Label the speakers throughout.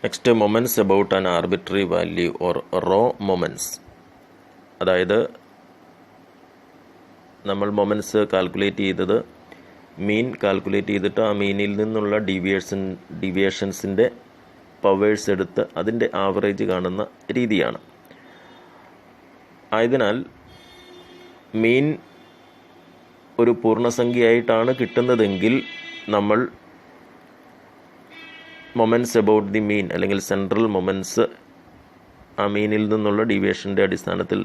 Speaker 1: Next moments about an arbitrary value or raw moments. അതായത് നമ്മൾ moments calculate ചെയ്തത് മീൻ calculate ചെയ്തിട്ട് ആ മീനിൽ നിന്നുള്ള ഡീവിയേഷൻസിൻ്റെ പവേഴ്സ് എടുത്ത് അതിൻ്റെ ആവറേജ് കാണുന്ന രീതിയാണ്. ആയതിനാൽ മീൻ ഒരു പൂർണ്ണസംഖ്യയായിട്ടാണ് കിട്ടുന്നതെങ്കിൽ നമ്മൾ മൊമെൻറ്റ്സ് അബൌട്ട് ദി മീൻ അല്ലെങ്കിൽ സെൻട്രൽ മൊമെൻറ്റ്സ് ആ മീനിൽ നിന്നുള്ള ഡീവിയേഷൻ്റെ അടിസ്ഥാനത്തിൽ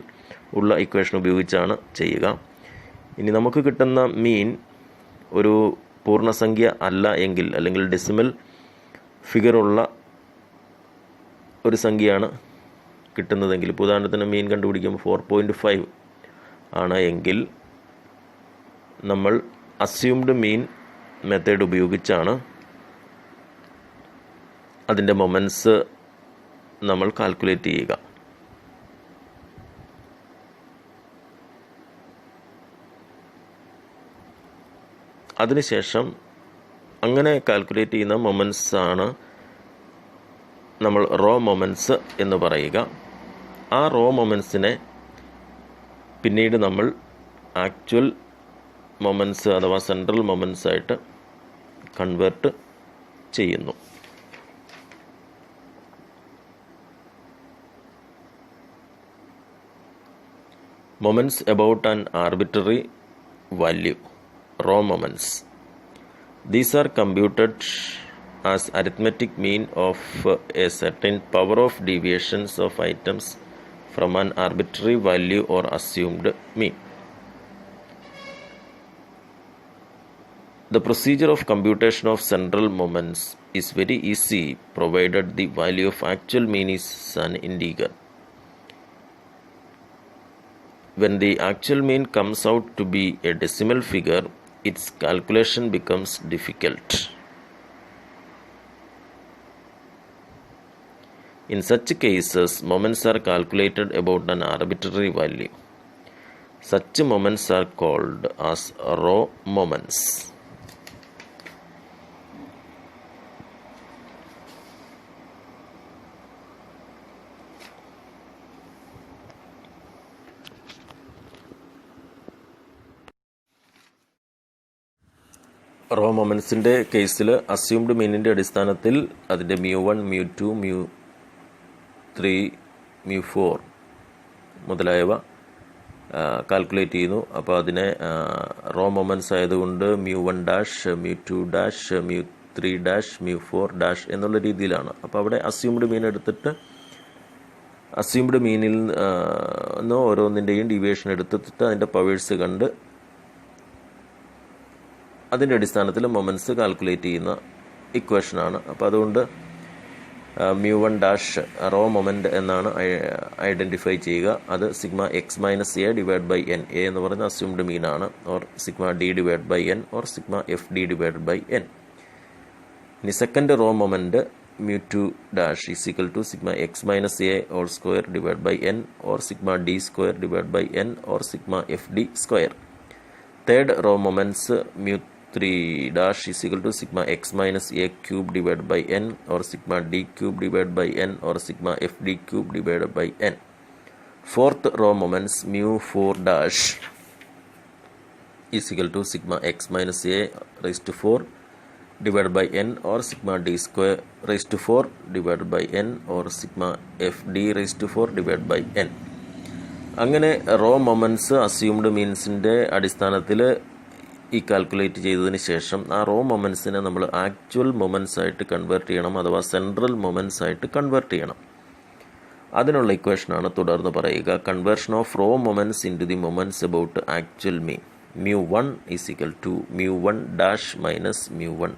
Speaker 1: ഉള്ള ഇക്വേഷൻ ഉപയോഗിച്ചാണ് ചെയ്യുക. ഇനി നമുക്ക് കിട്ടുന്ന മീൻ ഒരു പൂർണ്ണസംഖ്യ അല്ല എങ്കിൽ അല്ലെങ്കിൽ ഡെസിമൽ ഫിഗറുള്ള ഒരു സംഖ്യയാണ് കിട്ടുന്നതെങ്കിൽ, ഇപ്പോൾ ഉദാഹരണത്തിന് മീൻ കണ്ടുപിടിക്കുമ്പോൾ 4.5 ആണ് എങ്കിൽ നമ്മൾ അസ്യൂംഡ് മീൻ മെത്തേഡ് ഉപയോഗിച്ചാണ് അതിൻ്റെ മൊമെൻറ്റ്സ് നമ്മൾ കാൽക്കുലേറ്റ് ചെയ്യുക. അതിനുശേഷം അങ്ങനെ കാൽക്കുലേറ്റ് ചെയ്യുന്ന മൊമെൻറ്റ്സ് ആണ് നമ്മൾ റോ മൊമെൻറ്റ്സ് എന്ന് പറയുക. ആ റോ മൊമെൻറ്റ്സിനെ പിന്നീട് നമ്മൾ ആക്ച്വൽ മൊമെൻറ്റ്സ് അഥവാ സെൻട്രൽ മൊമെൻറ്റ്സ് ആയിട്ട് കൺവേർട്ട് ചെയ്യുന്നു. Moments about an arbitrary value, raw moments. These are computed as arithmetic mean of a certain power of deviations of items from an arbitrary value or assumed mean. The procedure of computation of central moments is very easy provided the value of actual mean is an integer. When the actual mean comes out to be a decimal figure, its calculation becomes difficult. In such cases, moments are calculated about an arbitrary value. Such moments are called as raw moments. Raw മൊമെൻറ്റ്സിൻ്റെ കേസിൽ assumed മീനിൻ്റെ അടിസ്ഥാനത്തിൽ അതിൻ്റെ μ1, μ2, μ3, μ4 മുതലായവ calculate ചെയ്യുന്നു. അപ്പോൾ അതിനെ raw moments ആയതുകൊണ്ട് μ1 μ2 μ3 μ4 എന്നുള്ള രീതിയിലാണ്. അപ്പോൾ അവിടെ അസ്യൂംഡ് മീൻ എടുത്തിട്ട് അസ്യൂംഡ് മീനിൽ നിന്ന് ഓരോന്നിൻ്റെയും ഡീവിയേഷൻ എടുത്തിട്ട് അതിൻ്റെ പവേഴ്സ് കണ്ട് അതിൻ്റെ അടിസ്ഥാനത്തിൽ മൊമെൻറ്റ്സ് കാൽക്കുലേറ്റ് ചെയ്യുന്ന ഇക്വേഷനാണ്. അപ്പോൾ അതുകൊണ്ട് μ1 റോ മൊമെൻറ്റ് എന്നാണ് ഐഡൻറ്റിഫൈ ചെയ്യുക. അത് sigma x minus a divide by n, a എന്ന് പറയുന്ന അസ്യൂംഡ് മീനാണ്, or sigma d divide by n, or sigma F D divide by n. ഇനി second raw moment μ2 is equal to sigma x minus a whole square divide by n, or sigma d square divide by n, or sigma F D square. Third raw moments μ3 is equal to sigma x minus a cube divided by n, or sigma d cube divided by n, or sigma f d cube divided by n. Fourth row moments μ4 is equal to sigma x minus a raised to 4 divided by n, or sigma d square raised to 4 divided by n, or sigma f d raised to 4 divided by n. അങ്ങനെ raw moments assumed മീൻസിൻ്റെ അടിസ്ഥാനത്തിൽ ഈ calculate ചെയ്തതിന് ശേഷം ആ raw മൊമെൻറ്റ്സിനെ നമ്മൾ actual moments ആയിട്ട് convert ചെയ്യണം, അഥവാ സെൻട്രൽ മൊമെൻറ്റ്സ് ആയിട്ട് കൺവേർട്ട് ചെയ്യണം. അതിനുള്ള ഇക്വേഷനാണ് തുടർന്ന് പറയുക. Conversion of raw moments into the moments about actual mean. μ1 is equal to μ1 minus μ1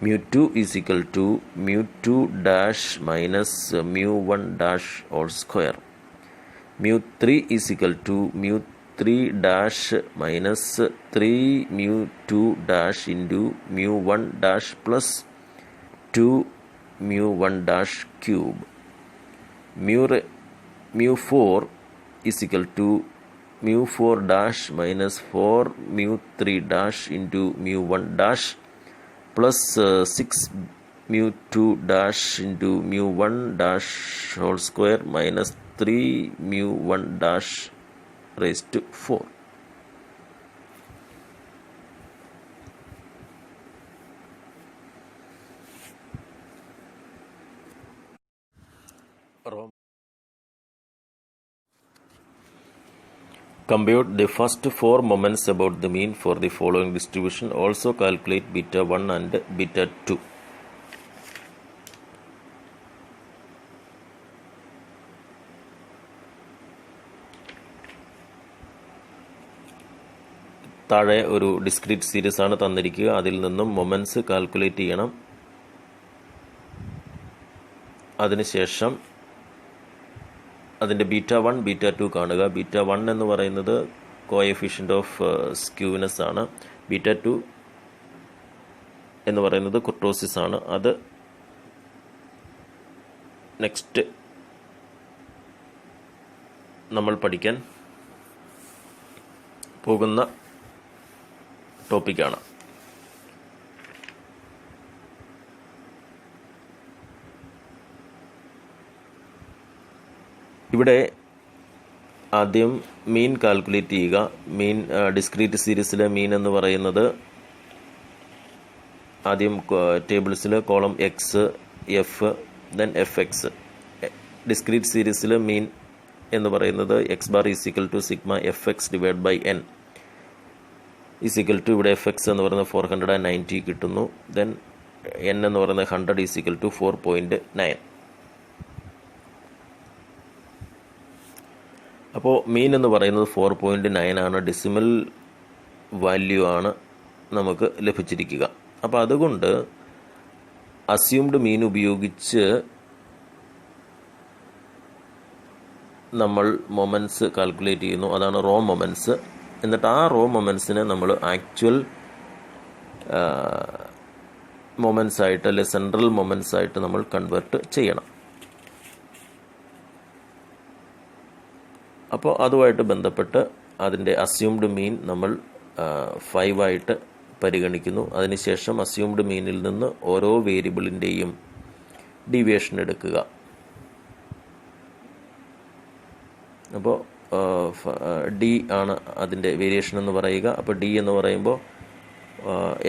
Speaker 1: μ2 is equal to μ2 minus μ1 whole square. μ3 is equal to μ3 minus 3 μ2 into μ1 plus 2 μ1 cube. μ4 is equal to μ4 minus 4 μ3 into μ1 plus 6 mu2 dash into mu1 dash whole square minus 3 mu1 dash raised to 4. Compute the first 4 moments about the mean for the following distribution. Also calculate beta 1 and beta 2. താഴെ ഒരു discrete series ആണ് തന്നിരിക്കുക. അതിൽ നിന്നും moments calculate ചെയ്യണം. അതിനുശേഷം അതിൻ്റെ beta 1 beta 2 കാണുക. Beta 1 എന്ന് പറയുന്നത് കോഎഫിഷ്യൻ്റ് ഓഫ് സ്ക്യൂനെസ് ആണ്. ബീറ്റ 2 എന്ന് പറയുന്നത് കുർട്ടോസിസ് ആണ്. അത് നെക്സ്റ്റ് നമ്മൾ പഠിക്കാൻ പോകുന്ന ടോപ്പിക്കാണ്. ഇവിടെ ആദ്യം മീൻ കാൽക്കുലേറ്റ് ചെയ്യുക. മീൻ ഡിസ്ക്രീറ്റ് സീരീസിലെ മീൻ എന്ന് പറയുന്നത് ആദ്യം ടേബിൾസിൽ column x, f, then f x. Discrete സീരീസിൽ മീൻ എന്ന് പറയുന്നത് x bar is equal to sigma f x divide by N is equal to ഇവിടെ എഫ് എക്സ് എന്ന് പറയുന്നത് 490 കിട്ടുന്നു. ദെൻ എൻ എന്ന് പറയുന്നത് 100 ഈസിക്കൽ ടു 4.9. അപ്പോൾ മീൻ എന്ന് പറയുന്നത് 4.9 ആണ്. ഡെസിമൽ വാല്യൂ ആണ് നമുക്ക് ലഭിച്ചിരിക്കുക. അപ്പോൾ അതുകൊണ്ട് അസ്യൂംഡ് മീൻ ഉപയോഗിച്ച് നമ്മൾ മൊമെൻറ്റ്സ് കാൽക്കുലേറ്റ് ചെയ്യുന്നു. അതാണ് റോ മൊമെൻറ്റ്സ്. എന്നിട്ട് ആ റോ മൊമെൻറ്റ്സിനെ നമ്മൾ ആക്ച്വൽ മൊമെൻറ്റ്സ് ആയിട്ട് അല്ലെ സെൻട്രൽ മൊമെൻറ്റ്സ് ആയിട്ട് നമ്മൾ കൺവേർട്ട് ചെയ്യണം. അപ്പോൾ അതുമായിട്ട് ബന്ധപ്പെട്ട് അതിൻ്റെ അസ്യൂംഡ് മീൻ നമ്മൾ 5 ആയിട്ട് പരിഗണിക്കുന്നു. അതിനുശേഷം അസ്യൂംഡ് മീനിൽ നിന്ന് ഓരോ വേരിയബിളിൻ്റെയും ഡീവിയേഷൻ എടുക്കുക. അപ്പോൾ ഡി ആണ് അതിൻ്റെ വേരിയേഷൻ എന്ന് പറയുക. അപ്പോൾ ഡി എന്ന് പറയുമ്പോൾ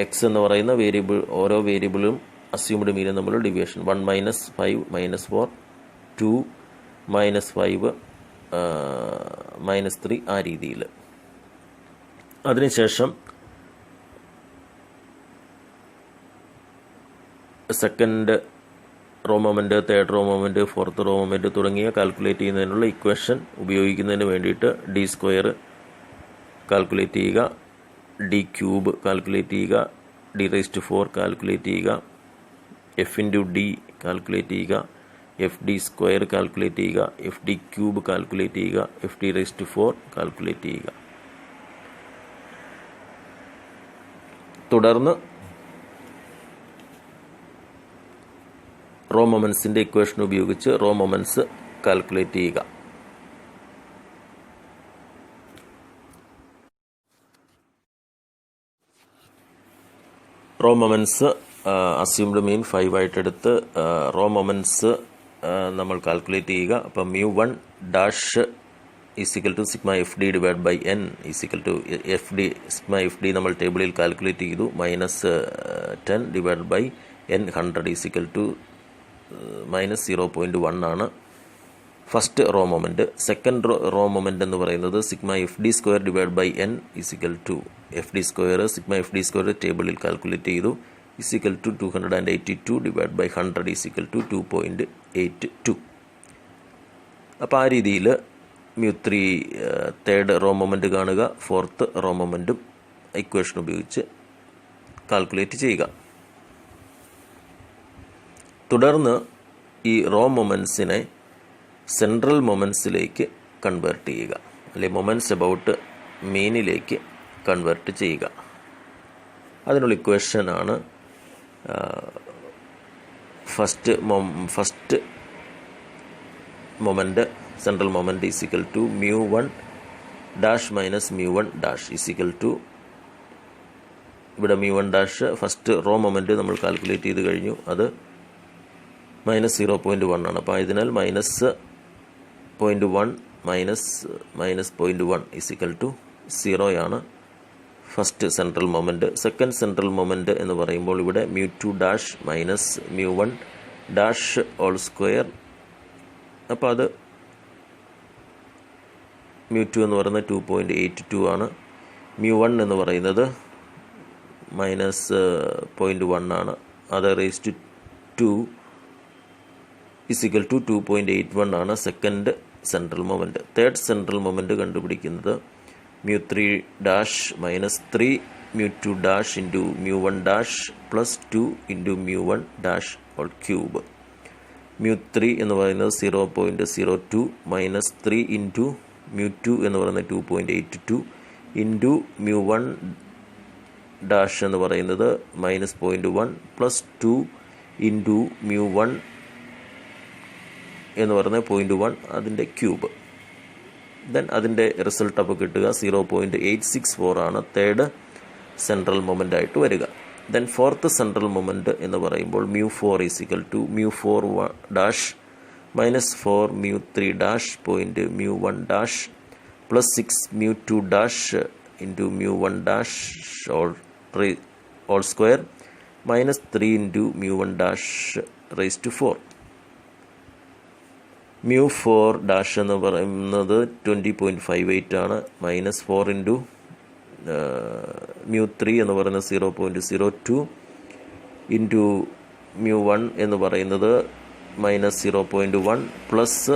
Speaker 1: എക്സ് എന്ന് പറയുന്ന വേരിയബിൾ, ഓരോ വേരിയബിളും അസ്യൂംഡ് മീനും നമ്മൾ ഡീവിയേഷൻ 1 മൈനസ് 5 മൈനസ് 4 2 മൈനസ് 5 -3 ആ രീതിയിൽ. അതിനുശേഷം second raw moment, third raw moment, fourth raw moment തുടങ്ങിയ കാൽക്കുലേറ്റ് ചെയ്യുന്നതിനുള്ള ഇക്വേഷൻ ഉപയോഗിക്കുന്നതിന് വേണ്ടിയിട്ട് ഡി സ്ക്വയർ കാൽക്കുലേറ്റ് ചെയ്യുക, ഡി ക്യൂബ് കാൽക്കുലേറ്റ് ചെയ്യുക, ഡി റൈസ് ടു 4 കാൽക്കുലേറ്റ് ചെയ്യുക, എഫ് ഇൻറ്റു ഡി കാൽക്കുലേറ്റ് ചെയ്യുക, എഫ് ഡി സ്ക്വയർ കാൽക്കുലേറ്റ് ചെയ്യുക, എഫ് ഡി ക്യൂബ് കാൽക്കുലേറ്റ് ചെയ്യുക, F D raise to 4 calculate ചെയ്യുക. തുടർന്ന് റോ മൊമെൻറ്റ്സിൻ്റെ ഇക്വേഷൻ ഉപയോഗിച്ച് റോ മൊമെൻറ്റ്സ് കാൽക്കുലേറ്റ് ചെയ്യുക. Raw moments assumed mean 5 ആയിട്ടെടുത്ത് raw moments നമ്മൾ കാൽക്കുലേറ്റ് ചെയ്യുക. അപ്പം mu1 dash is equal to sigma F D divide by N is equal to F D. Sigma F D നമ്മൾ ടേബിളിൽ കാൽക്കുലേറ്റ് ചെയ്തു. -10 divide by N 100 is equal to -0.1 ആണ് first raw moment. Second raw moment എന്ന് പറയുന്നത് sigma F D square divide by N is equal to F D square, sigma F D square ടേബിളിൽ calculate ചെയ്തു. Is equal to 282 divide by 100 is equal to 2.82. അപ്പോൾ ആ രീതിയിൽ mu3 third raw moment കാണുക, fourth raw മൊമെൻറ്റും equation ഉപയോഗിച്ച് കാൽക്കുലേറ്റ് ചെയ്യുക. തുടർന്ന് ഈ റോ മൊമെൻറ്റ്സിനെ സെൻട്രൽ മൊമെൻറ്റ്സിലേക്ക് കൺവേർട്ട് ചെയ്യുക, അല്ലെങ്കിൽ മൊമെൻറ്റ്സ് എബൌട്ട് മീനിലേക്ക് കൺവേർട്ട് ചെയ്യുക. അതിനുള്ള ഇക്വേഷനാണ് first moment central moment is equal to mu1 dash minus mu1 dash is equal to, ഇവിടെ mu1 dash first raw moment നമ്മൾ കാൽക്കുലേറ്റ് ചെയ്ത് കഴിഞ്ഞു. അത് മൈനസ് 0.1 ആണ്. അപ്പോൾ ഇതിനാൽ -0.1 -0.1 ഈസിക്കൽ ടു 0 ആണ് first central moment. Second central moment എന്ന് പറയുമ്പോൾ ഇവിടെ μ2 dash minus μ1 dash whole square. അപ്പോൾ അത് μ2 എന്ന് പറയുന്നത് 2.82 ആണ്. μ1 എന്ന് പറയുന്നത് -0.1 ആണ്. അത് റേസ് ടു 2 ഈസിക്കൽ ടു 2.81 ആണ് second central moment. Third central moment കണ്ടുപിടിക്കുന്നത് μ3 dash minus 3 μ2 dash into μ1 dash plus 2 into μ1 dash whole cube. μ3 എന്ന് പറയുന്നത് 0.02 മൈനസ് 3 ഇൻറ്റു μ2 എന്ന് പറയുന്നത് 2.82 ഇൻറ്റു μ1 ഡാഷ് എന്ന് പറയുന്നത് -0.1 പ്ലസ് 2 ഇൻറ്റു μ1 എന്ന് പറയുന്നത് 0.1 അതിൻ്റെ ക്യൂബ്. ദെൻ അതിൻ്റെ റിസൾട്ട് അപ്പോൾ കിട്ടുക 0.864 ആണ് തേർഡ് സെൻട്രൽ മൊമെൻ്റ് ആയിട്ട് വരിക. ദെൻ ഫോർത്ത് സെൻട്രൽ മൊമെൻ്റ് എന്ന് പറയുമ്പോൾ μ4 is equal to μ4 dash minus 4 μ3 dash point μ1 dash plus 6 μ2 dash into μ1 dash whole square minus 3 into μ1 dash raise to 4. μ4 dash എന്ന് പറയുന്നത് 20.58 ആണ്. -4 ഇൻറ്റു μ3 എന്ന് പറയുന്നത് 0.02 ഇൻറ്റു μ1 എന്ന് പറയുന്നത് -0.1 പ്ലസ്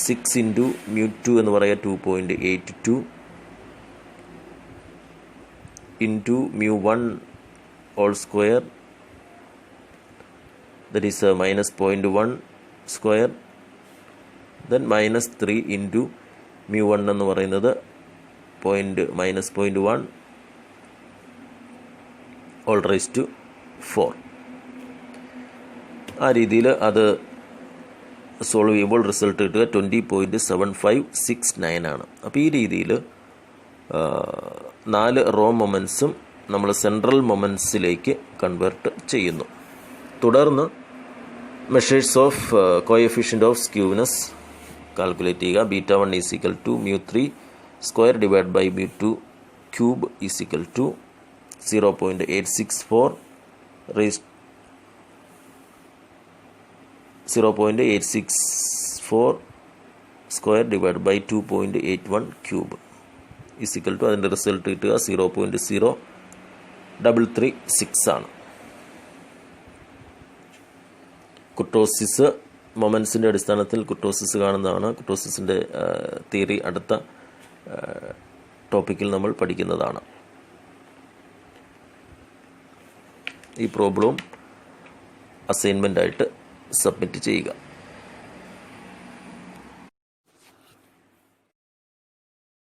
Speaker 1: 6 ഇൻറ്റു μ2 എന്ന് പറയുക 2.82 into μ1 whole square that is -0.1 square. Then -3 into μ1 എന്ന് പറയുന്നത് -0.1 ഓൾ റൈസ് ടു 4. ആ രീതിയിൽ അത് സോൾവ് ചെയ്യുമ്പോൾ റിസൾട്ട് കിട്ടുക 20.7569 ആണ്. അപ്പോൾ ഈ രീതിയിൽ 4 റോ മൊമെൻറ്റ്സും നമ്മൾ സെൻട്രൽ മൊമെൻറ്റ്സിലേക്ക് കൺവേർട്ട് ചെയ്യുന്നു. തുടർന്ന് measures of coefficient of skewness calculate ചെയ്യുക. β1 is equal to μ3 square divide by μ2 cube is equal to 0.864 raise 0.864 square divide by 2.81 cube is equal to അതിൻ്റെ റിസൾട്ട് കിട്ടുക 0.0336 ആണ്. കുർട്ടോസിസ് മൊമെൻസിൻ്റെ അടിസ്ഥാനത്തിൽ കുർട്ടോസിസ് കാണുന്നതാണ്. കുർട്ടോസിസിൻ്റെ തിയറി അടുത്ത ടോപ്പിക്കിൽ നമ്മൾ പഠിക്കുന്നതാണ്. ഈ പ്രോബ്ലം അസൈൻമെൻ്റായിട്ട് സബ്മിറ്റ് ചെയ്യുക.